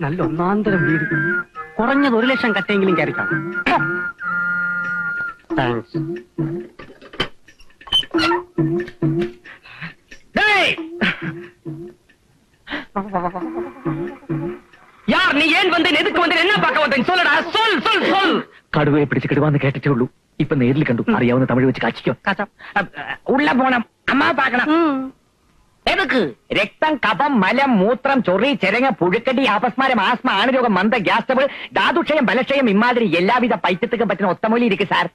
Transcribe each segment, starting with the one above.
നല്ല ഒന്നാന്തരം വീട്. കുറഞ്ഞത് 1 ലക്ഷം കട്ടെങ്കിലും കയറിക്കാം. താങ്ക്സ്. யார் நீ? ஏன் வந்து எதுக்கு வந்து என்ன பார்க்க வந்தேன்? சொல்லடா, சொல் சொல் சொல். കടുവയെ പിടിച്ച് കിടുവാന്ന് കേട്ടിട്ടേ ഉള്ളൂ. ഇപ്പൊ നേരിൽ കണ്ടു. അറിയാവുന്ന തമിഴ് വെച്ച് കാച്ചിക്കോ. ഉള്ള പോണം. അമ്മ പാക്കണം. എതുക്ക്? രക്തം, കഫം, മലം, മൂത്രം, ചൊറി, ചെരങ്ങ, പുഴുക്കടി, അപസ്മാരം, ആസ്മ, ആണരോഗം, മന്ദ, ഗ്യാസ് ട്രബിൾ, ധാതുക്ഷയം, ബലക്ഷയം, ഇമാതിരി എല്ലാവിധ പൈത്യത്തിനും പറ്റുന്ന ഒത്തമൂലി ഇരിക്കും സാർ.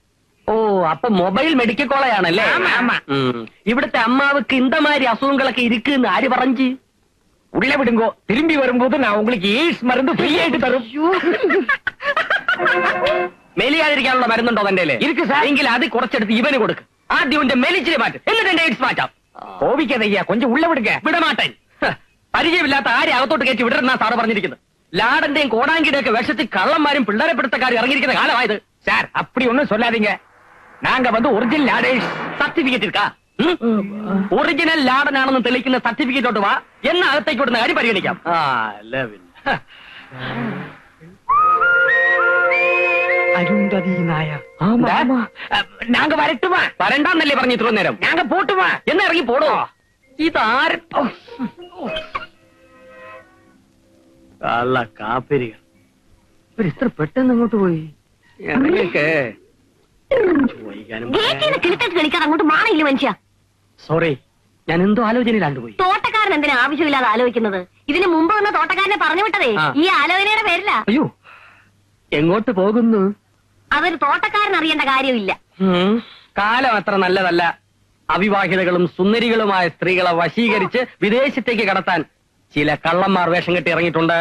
ഓ, അപ്പൊ മൊബൈൽ മെഡിക്കൽ കോളേജാണല്ലേ? ഇവിടുത്തെ അമ്മാവുക്ക് இந்த மாதிரி அசுகங்களൊക്കെ இருக்குன்னு ആര് പറഞ്ഞു? ഉള്ള വിടുങ്കോ. തിരുമ്പി വരുമ്പോൾ ഞാൻ உங்களுக்கு എയ്ഡ്സ് മരുന്ന് ഫ്രീ ആയിട്ട് തരും. മെലിയാതിരിക്കാനുള്ള മരുന്നുണ്ടോ തന്റെ? ഇരിക്കും സാർ. എങ്കിൽ അത് കുറച്ചെടുത്ത് ഇവന് കൊടുക്ക്. ആദ്യം ഇവന്റെ മെലിച്ചിനെ മാറ്റും, എന്നിട്ട് എന്റെ എയ്ഡ്സ് മാറ്റാം. കോപിക്കാതയ്യ, കൊഞ്ചം ഉള്ള വിടുക. വിടമാട്ടൻ. പരിചയമില്ലാത്ത ആരെ അകത്തോട്ട് കയറ്റി വിടരുന്ന സാറ് പറഞ്ഞിരിക്കുന്നത്. ലാടന്റെയും കോടാങ്കിയുടെ ഒക്കെ വേഷത്തിൽ കള്ളന്മാരും പിള്ളേരെ പിടുത്തക്കാരും ഇറങ്ങിയിരിക്കുന്ന കാലമായത്. സാർ அப்படி ஒண்ணும் சொல்லாதீங்க. நாங்க வந்து ஒரிஜினல் ലാഡേഴ്സ്. സർട്ടിഫിക്കറ്റ് ഇരിക്കാ. ഒറിജിനൽ ലാടനാണെന്ന് തെളിയിക്കുന്ന സർട്ടിഫിക്കറ്റോട്ട് വാ. എന്ന അകത്തേക്ക് വിടുന്ന കാര്യം പരിഗണിക്കാം. അരുന്ധതി നായർ. നാങ്ക വരട്ടുവാ. വരണ്ടാന്നല്ലേ പറഞ്ഞു ഇത്ര നേരം? நாங்க போட்டுமா. എന്നാ ഇറങ്ങി പോടോ. ഇതാര് കാപ്പിരികൾ ഇത്ര പെട്ടെന്ന് അങ്ങോട്ട് പോയി. കളിക്കാൻ അങ്ങോട്ട് മാറിയില്ല മനുഷ്യ. സോറി, ഞാൻ എന്തോ ആലോചനയിലാണ്ട് പോയി. തോട്ടക്കാരൻ എന്തിനാ ആവശ്യമില്ലാതെ ആലോചിക്കുന്നത്? ഇതിന് മുമ്പ് വന്ന തോട്ടക്കാരനെ പറഞ്ഞു വിട്ടതേ ഈ ആലോചനയുടെ പേരില. അയ്യോ, എങ്ങോട്ട് പോകുന്നു? അതൊരു തോട്ടക്കാരൻ അറിയേണ്ട കാര്യമില്ല. കാലം അത്ര നല്ലതല്ല. അവിവാഹിതകളും സുന്ദരികളുമായ സ്ത്രീകളെ വശീകരിച്ച് വിദേശത്തേക്ക് കടത്താൻ ചില കള്ളന്മാർ വേഷം കെട്ടി ഇറങ്ങിയിട്ടുണ്ട്.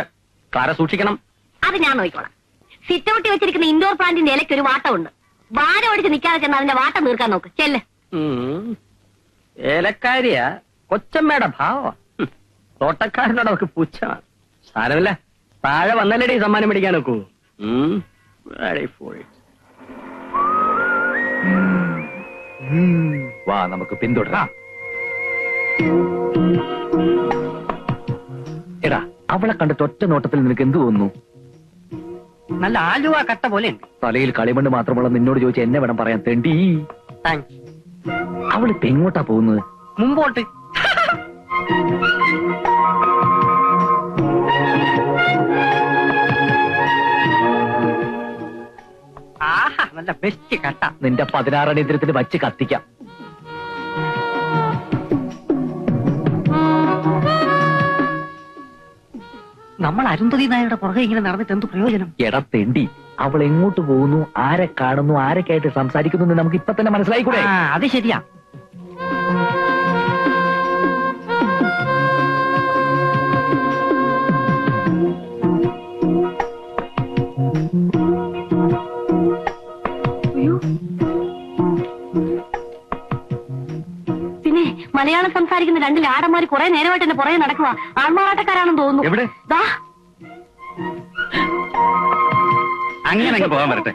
കാരെ സൂക്ഷിക്കണം. അത് ഞാൻ നോക്കിക്കോളാം. സിറ്റൗട്ടി വെച്ചിരിക്കുന്ന ഇൻഡോർ പ്ലാന്റിന്റെ ഇലയ്ക്ക് ഒരു വാട്ടമുണ്ട്. വാര ഓടിച്ച് നിൽക്കാതെ ചെന്ന് അതിന്റെ വാട്ടം തീർക്കാൻ നോക്ക്. ചെല്ല്. ഏലക്കാരിയാ കൊച്ചമ്മയുടെ ഭാവ. തോട്ടക്കാരനോട് അവർക്ക് പുച്ഛമാണ്. സാരമില്ല, താഴെ വന്നല്ലേടി സമ്മാനം മേടിക്കാൻ നോക്കൂ. വാ, നമുക്ക് പിന്തുടരാം. എടാ, അവളെ കണ്ടിട്ട് ഒറ്റ നോട്ടത്തിൽ നിനക്ക് എന്ത് തോന്നുന്നു? നല്ല ആലുവ കട്ട പോലെ ഉണ്ട്. തലയിൽ കളിമണ്ണ് മാത്രമുള്ള നിന്നോട് ചോദിച്ച എന്നെ വേണം പറയാൻ. തെണ്ടി, അവളിപ്പോ എങ്ങോട്ടാ പോകുന്നത്? മുമ്പോട്ട്. ആഹാ, നല്ല ബെസ്റ്റ് കട്ട. നിന്റെ 16 അടിയന്തരത്തിന് വച്ച് കത്തിക്കാം. നമ്മൾ അരുന്ധതി നായരുടെ പുറകെ ഇങ്ങനെ നടന്നിട്ട് എന്ത് പ്രയോജനം? എടാ തെണ്ടി, അവൾ എങ്ങോട്ട് പോകുന്നു, ആരെ കാണുന്നു, ആരൊക്കെയായിട്ട് സംസാരിക്കുന്നു നമുക്ക് ഇപ്പൊ തന്നെ മനസ്സിലായിക്കൂടെ? അത് ശരിയാ. പിന്നെ മലയാളം സംസാരിക്കുന്ന 2 ലാടന്മാര് കുറെ നേരമായിട്ട് എന്നെ പുറകെ നടക്കുക. ആൺമാറാട്ടക്കാരാണെന്ന് തോന്നുന്നു. എവിടെ? അങ്ങനെ അങ്ങ് പോകാൻ വരട്ടെ.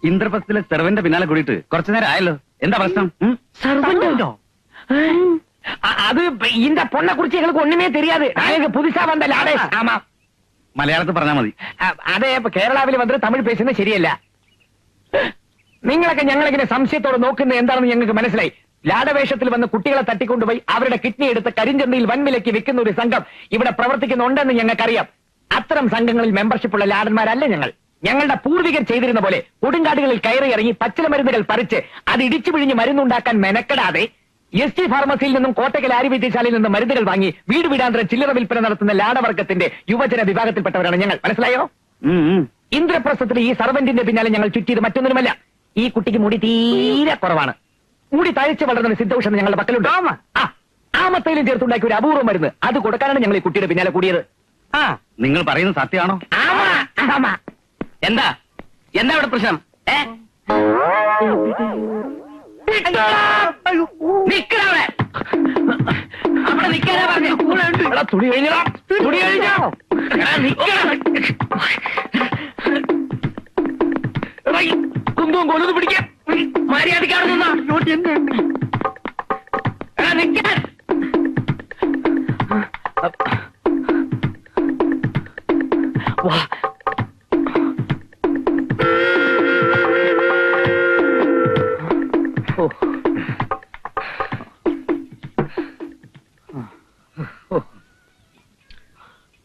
ഇന്ദ്രപ്രസ്ഥത്തിലെ സെർവന്റെ പിന്നാലെ കൂടിയിട്ട് കുറച്ചു നേരം ആയല്ലോ. എന്താ പ്രശ്നം? സർവന്റോ? അത് இந்த பொண்ணை குறிச்சு எங்களுக்கு ஒண்ணுமே தெரியாது. நாங்க புதுசா வந்த லாடேஷ். ஆமா, മലയാളത്തിൽ പറഞ്ഞാൽ മതി. അതെ, ഇപ്പൊ കേരളാവിൽ വന്നിട്ട് തമിഴ് പേശുന്നത് ശരിയല്ല. നിങ്ങളൊക്കെ ഞങ്ങളിങ്ങനെ സംശയത്തോടെ നോക്കുന്നത് എന്താണെന്ന് ഞങ്ങൾക്ക് മനസ്സിലായി. ലാടവേഷത്തിൽ വന്ന് കുട്ടികളെ തട്ടിക്കൊണ്ടുപോയി അവരുടെ കിഡ്നി എടുത്ത് കരിഞ്ചന്തയിൽ വൻവിലയ്ക്ക് വിൽക്കുന്ന ഒരു സംഘം ഇവിടെ പ്രവർത്തിക്കുന്നുണ്ടെന്ന് ഞങ്ങൾക്കറിയാം. അത്തരം സംഘങ്ങളിൽ മെമ്പർഷിപ്പുള്ള ലാടന്മാരല്ല ഞങ്ങൾ. ഞങ്ങളുടെ പൂർവികർ ചെയ്തിരുന്ന പോലെ കൊടുങ്കാടുകളിൽ കയറി ഇറങ്ങി പച്ചില മരുന്നുകൾ പറിച്ച് അത് ഇടിച്ചു പിഴിഞ്ഞ് മരുന്നുണ്ടാക്കാൻ മെനക്കെടാതെ ST ഫാർമസിയിൽ നിന്നും കോട്ടക്കൽ ആര്യവൈദ്യശാലയിൽ നിന്നും മരുന്നുകൾ വാങ്ങി വീട് വീടാന്തരം ചില്ലറ വിൽപ്പന നടത്തുന്ന ലാടവർഗത്തിന്റെ യുവജന വിഭാഗത്തിൽപ്പെട്ടവരാണ് ഞങ്ങൾ. മനസ്സിലായോ? ഇന്ദ്രപ്രസ്ഥത്തിൽ ഈ സർവന്റിന്റെ പിന്നാലെ ഞങ്ങൾ ചുറ്റിയത് മറ്റൊന്നിനുമല്ല. ഈ കുട്ടിക്ക് മുടി തീരെ കുറവാണ്. മുടി തഴിച്ച് വളർന്ന സിദ്ധൌഷധം ഞങ്ങളുടെ പക്കലുണ്ട്. ആമത്തയിലും ചേർത്തുണ്ടാക്കിയ ഒരു അപൂർവം മരുന്ന്, അത് കൊടുക്കാനാണ് ഞങ്ങൾ ഈ കുട്ടിയുടെ പിന്നാലെ കൂടിയത്. നിങ്ങൾ പറയുന്നത് സത്യമാണോ? എന്താ എന്താ ഇവിടെ പ്രശ്നം? നിക്കണവിടെ, അവിടെ നിൽക്കാനാ പറഞ്ഞു. തുണി കഴിഞ്ഞോ? തുണി കഴിഞ്ഞോ? കുന്തവും കൊല്ലത് പിടിക്കാം. മര്യാദക്കാണ് നിന്നാ നിൽക്കാൻ.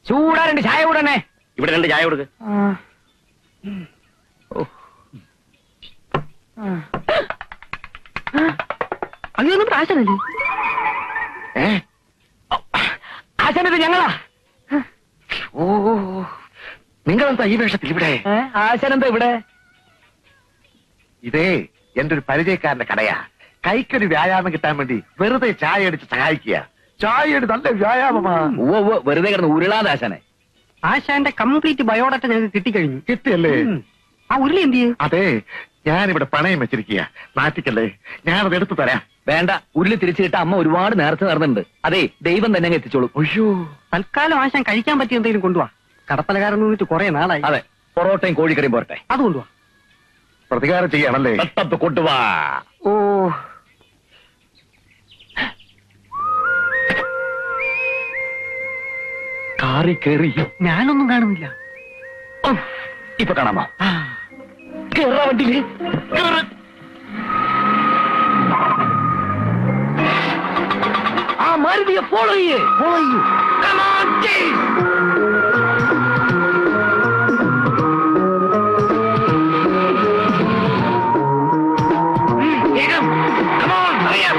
ചൂടാ 2 ചായ കൂടണേ. ഇവിടെ 2 ചായ കൊടുക്ക്. അയ്യോ ഒന്നും പ്രാശനല്ലേ? ആശാനത് ഞങ്ങളാ. ഓ നിങ്ങളെന്താ ഈ വേഷത്തിൽ ഇവിടെ? ആശാനെന്താ ഇവിടെ? ഇതേ എന്റെ ഒരു പരിചയക്കാരന്റെ കടയാ. കൈക്കൊരു വ്യായാമം കിട്ടാൻ വേണ്ടി വെറുതെ ചായ അടിച്ച് സഹായിക്കുക. ചായ നല്ല വ്യായാമമാ. വെറുതെ കിടന്ന് ഉരുളാതെ ആശാനെ. ആശാന്റെ കംപ്ലീറ്റ് ബയോഡാറ്റ ഞങ്ങൾക്ക് കിട്ടിക്കഴിഞ്ഞു. കിട്ടിയല്ലേ? ആ ഉരുളി എന്ത് ചെയ്യും? അതെ, ഞാനിവിടെ പണയം വെച്ചിരിക്കുക. നാട്ടിക്കല്ലേ, ഞാനത് എടുത്തു തരാം. വേണ്ട, ഉരുളി തിരിച്ചിട്ട് അമ്മ ഒരുപാട് നേരത്തെ നടന്നിട്ടുണ്ട്. അതെ, ദൈവം തന്നെ അങ്ങ് എത്തിച്ചോളൂ. അയ്യോ, തൽക്കാലം ആശാൻ കഴിക്കാൻ പറ്റിയ എന്തെങ്കിലും കൊണ്ടുപോവാ. കടപ്പലകാരൻ നിന്നിട്ട് കുറെ നാളായി. അതെ, പൊറോട്ടയും കോഴിക്കറിയും പോരട്ടെ. അത് കൊണ്ടുപോവാ. പ്രതികാരം ചെയ്യണല്ലേ? കൊണ്ടുവാ. ഓ കാറി കേറി. ഞാനൊന്നും കാണുന്നില്ല. ഇപ്പൊ കാണാമോ? കേറാ വണ്ടിയില്. ആ മാരുതിയെ ഫോളോ ചെയ്യേ. Come on, chase. വേഗം. Come on, hurry up.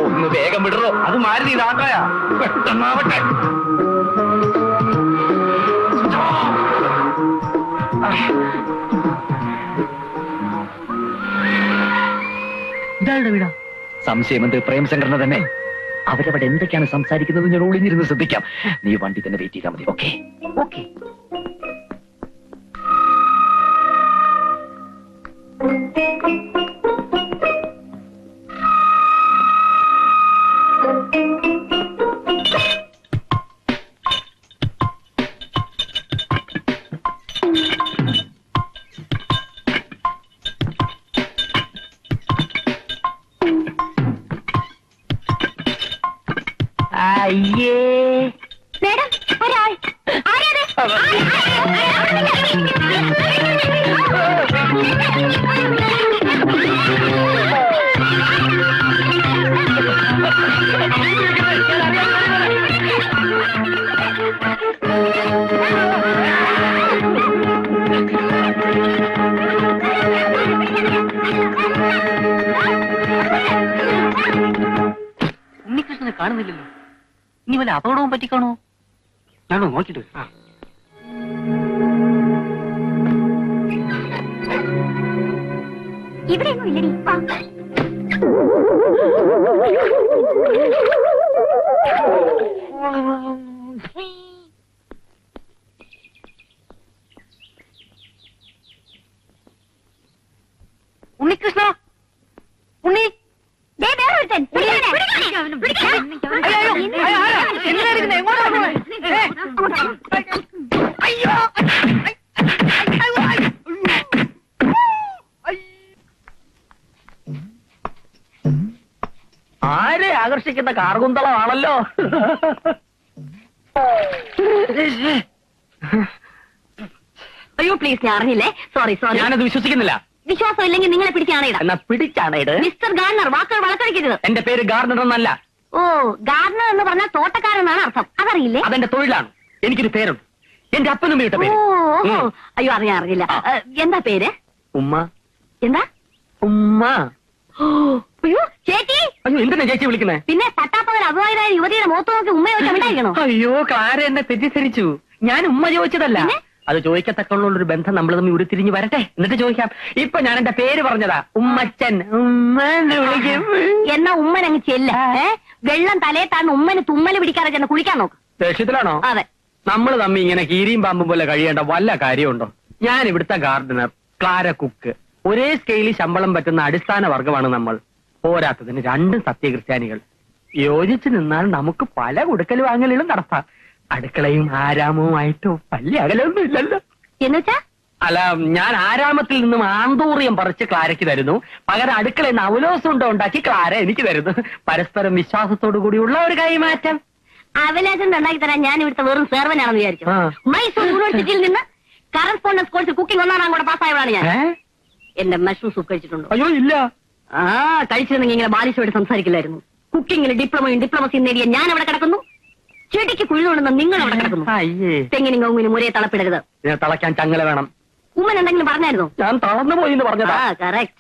ഒന്ന് വേഗം വിടറോ. അത് മാരുതി ഇതാക്കയാ. പെട്ടെന്നാവട്ടെ. ഇതാരുടെ വീടാ? സംശയം എന്ത്? പ്രേം സംഘടന തന്നെ. അവരവിടെ എന്തൊക്കെയാണ് സംസാരിക്കുന്നത് ഞാൻ ഒളിഞ്ഞിരുന്ന് ശ്രദ്ധിക്കാം. നീ വണ്ടി തന്നെ വെയിറ്റ് ചെയ്താൽ മതി. Okay okay. അയ്യേ. മേഡം ഒരാൾ ഉണ്ണികൃഷ്ണനെ കാണുന്നില്ലല്ലോ. ഇനി വല്ല അപകടവും പറ്റിക്കാണോ? ഞാനോ നോക്കിട്ട്. ഇവിടെ ഇല്ലടി. ഉണ്ണികൃഷ്ണ, ഉണ്ണി. ആരെ ആകർഷിക്കുന്ന കാർകുന്തളമാണല്ലോ. അയ്യോ പ്ലീസ്, ഞാൻ അറിഞ്ഞില്ലേ. Sorry sorry. ഞാനത് വിശ്വസിക്കുന്നില്ല. വിശ്വാസം ഇല്ലെങ്കിൽ നിങ്ങളെ പിടിച്ചാണേടാ. എന്നാ പിടിച്ചാണേട്. മിസ്റ്റർ ഗാർണർ, വാക്കുകൾ വളർത്തടിക്കരുത്. എന്റെ പേര് ഗാർഡനർ എന്നല്ല. ഓ, ഗാർണർ എന്ന് പറഞ്ഞാൽ തോട്ടക്കാരെന്നാണ് അർത്ഥം. അതറിയില്ലേ? അതെന്റെ തൊഴിലാണ്. എനിക്കൊരു പേരുണ്ട്. എന്റെ അപ്പനും ഇട്ട പേര്. ഓ, അയ്യോ അറിഞ്ഞില്ല. എന്താ പേര്? ഉമ്മ. എന്താ ഉമ്മ? അയ്യോ ചേച്ചി. അയ്യോ, എന്തിനാ ചേച്ചി വിളിക്കുന്നേ? പിന്നെ പട്ടാപ്പകൽ അഭിമാനായ യുവതിയുടെ മുഖത്ത് നോക്കി ഉമ്മ ചോദിച്ചാൽ ഉണ്ടായിരിക്കണോ? അയ്യോ, ക്ലാര എന്നെ തെറ്റിദ്ധരിച്ചു. ഞാൻ ഉമ്മ ചോദിച്ചതല്ല. അത് ചോദിക്കത്തക്കുള്ള ഒരു ബന്ധം നമ്മൾ തമ്മിൽ ഉരുത്തിരിഞ്ഞ് വരട്ടെ, എന്നിട്ട് ചോദിക്കാം. ഇപ്പൊ ഞാൻ എന്റെ പേര് പറഞ്ഞതാ, ഉമ്മച്ചൻ. ഉമ്മ എന്ന് വിളിക്കും. എന്നാ ഉമ്മൻ അങ്ങ് ചെല്ല. വെള്ളം തലേ താന്ന് ഉമ്മന് തുമ്മല് പിടിക്കാതെ ചെന്ന് കുളിക്കാൻ നോക്ക്. ദേഷ്യത്തിലാണോ? അതെ. നമ്മൾ തമ്മി ഇങ്ങനെ കീരിയും പാമ്പും പോലെ കഴിയേണ്ട വല്ല കാര്യമുണ്ടോ? ഞാൻ ഇവിടുത്തെ ഗാർഡനർ, ക്ലാര കുക്ക്. ഒരേ സ്കെയിലിൽ ശമ്പളം പറ്റുന്ന അടിസ്ഥാന വർഗമാണ് നമ്മൾ. പോരാത്തതിന് രണ്ടും സത്യക്രിസ്ത്യാനികൾ. യോജിച്ചു നിന്നാൽ നമുക്ക് പല കൊടുക്കൽ വാങ്ങലുകളും നടത്താം. അടുക്കളയും ആരാമവുമായിട്ട് വലിയ അകലൊന്നും ഇല്ലല്ലോ. എന്നുവെച്ചാ? അല്ല, ഞാൻ ആരാമത്തിൽ നിന്നും ആന്തൂറിയം പറിച്ച് ക്ലാരയ്ക്ക് തരുന്നു. പകരം അടുക്കളയിൽ നിന്ന് അവലോസുണ്ടോ ഉണ്ടാക്കി ക്ലാര എനിക്ക് തരുന്നു. പരസ്പരം വിശ്വാസത്തോടു കൂടിയുള്ള ഒരു കൈമാറ്റം. അവലാജം ഉണ്ടാക്കി തരാൻ ഞാൻ ഇവിടുത്തെ വെറും സേർവനാണെന്ന് വിചാരിച്ചു. മൈസൂർ യൂണിവേഴ്സിറ്റിയിൽ നിന്ന് കറസ്പോണ്ടൻസ് കോഴ്സ് കുക്കിംഗ് 1-ാം കൂടെ പാസ്സായവളാണ് ഞാൻ. എന്റെ മഷ്റൂം സൂപ്പ് കഴിച്ചിട്ടുണ്ടോ? അയ്യോ ഇല്ല. ആ കഴിച്ചിരുന്നെങ്കിൽ ഇങ്ങനെ ബാലിശോട് സംസാരിക്കില്ലായിരുന്നു. കുക്കിങ്ങിൽ ഡിപ്ലോമയും ഡിപ്ലോമസിയും നേടിയ ഞാൻ അവിടെ കിടക്കുന്നു, ചെടിക്ക് കുഴിതുകൊണ്ടെന്ന് നിങ്ങൾ അവിടെ കിടക്കുന്നു. അയ്യേ, തെങ്ങിനും കവുങ്ങിനും ഒരേ തളപ്പിടരുത്. ഇതിനെ തളയ്ക്കാൻ ചങ്ങല വേണം. ഉമ്മൻ എന്തെങ്കിലും പറഞ്ഞായിരുന്നോ? ഞാൻ തളർന്നു പോയി എന്ന് പറഞ്ഞതാ. കറക്റ്റ്.